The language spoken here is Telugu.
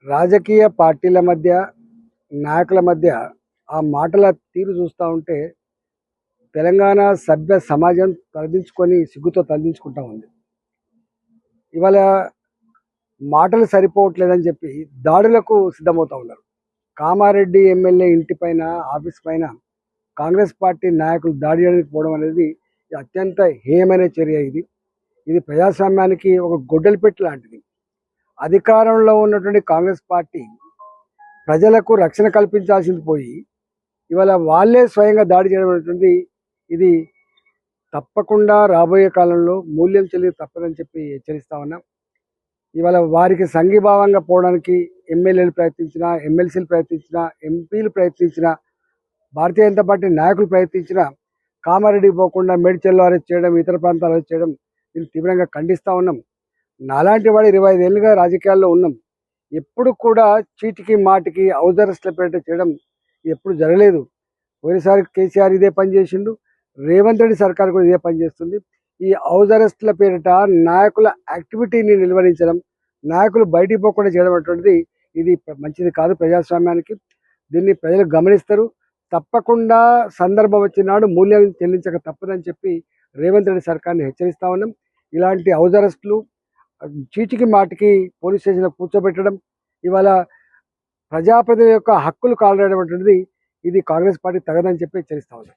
రాజకీయ పార్టీల మధ్య, నాయకుల మధ్య ఆ మాటల తీరు చూస్తూ ఉంటే తెలంగాణ సభ్య సమాజం తలదించుకొని సిగ్గుతో తలదించుకుంటా ఉంది. ఇవాళ మాటలు సరిపోవట్లేదని చెప్పి దాడులకు సిద్ధమవుతూ ఉన్నారు. కామారెడ్డి ఎమ్మెల్యే ఇంటిపైన, ఆఫీస్ పైన కాంగ్రెస్ పార్టీ నాయకులు దాడి చేయడానికి పోవడం అనేది అత్యంత హేయమైన చర్య. ఇది ప్రజాస్వామ్యానికి ఒక గొడ్డలి పెట్టి లాంటిది. అధికారంలో ఉన్నటువంటి కాంగ్రెస్ పార్టీ ప్రజలకు రక్షణ కల్పించాల్సింది పోయి ఇవాళ వాళ్ళే స్వయంగా దాడి చేయడం అనేటువంటి ఇది తప్పకుండా రాబోయే కాలంలో మూల్యం చెల్లి తప్పదని చెప్పి హెచ్చరిస్తా ఉన్నాం. ఇవాళ వారికి సంఘీభావంగా పోవడానికి ఎమ్మెల్యేలు ప్రయత్నించినా, ఎమ్మెల్సీలు ప్రయత్నించినా, ఎంపీలు ప్రయత్నించినా, భారతీయ జనతా పార్టీ నాయకులు ప్రయత్నించినా కామారెడ్డికి పోకుండా మేడ్చల్లో అరెస్ట్ చేయడం, ఇతర ప్రాంతాలు అరెస్ట్ చేయడం దీన్ని తీవ్రంగా ఖండిస్తూ ఉన్నాం. నాలాంటి వాడు 25 ఏళ్ళుగా రాజకీయాల్లో ఉన్నాం. ఎప్పుడు కూడా చీటికి మాటికి హౌస్ అరెస్ట్ల పేరిట చేయడం ఎప్పుడు జరగలేదు. పోయినసారి కేసీఆర్ ఇదే పని చేసిండు, రేవంత్ రెడ్డి సర్కార్ కూడా ఇదే పని చేస్తుంది. ఈ హౌస్ అరెస్ట్ల పేరిట నాయకుల యాక్టివిటీని నిలువరించడం, నాయకులు బయటికి పోకుండా చేయడం అటువంటిది ఇది మంచిది కాదు ప్రజాస్వామ్యానికి. దీన్ని ప్రజలు గమనిస్తారు. తప్పకుండా సందర్భం వచ్చినాడు మూల్యం చెల్లించక తప్పదని చెప్పి రేవంత్ రెడ్డి సర్కార్ని హెచ్చరిస్తా ఉన్నాం. ఇలాంటి హౌస్ అరెస్టులు, చీటికి మాటికి పోలీస్ స్టేషన్లో కూర్చోబెట్టడం, ఇవాళ ప్రజాప్రతినిధుల యొక్క హక్కులు కాలరాయడం అటువంటిది ఇది కాంగ్రెస్ పార్టీ తగదని చెప్పి హెచ్చరిస్తా ఉన్నాం.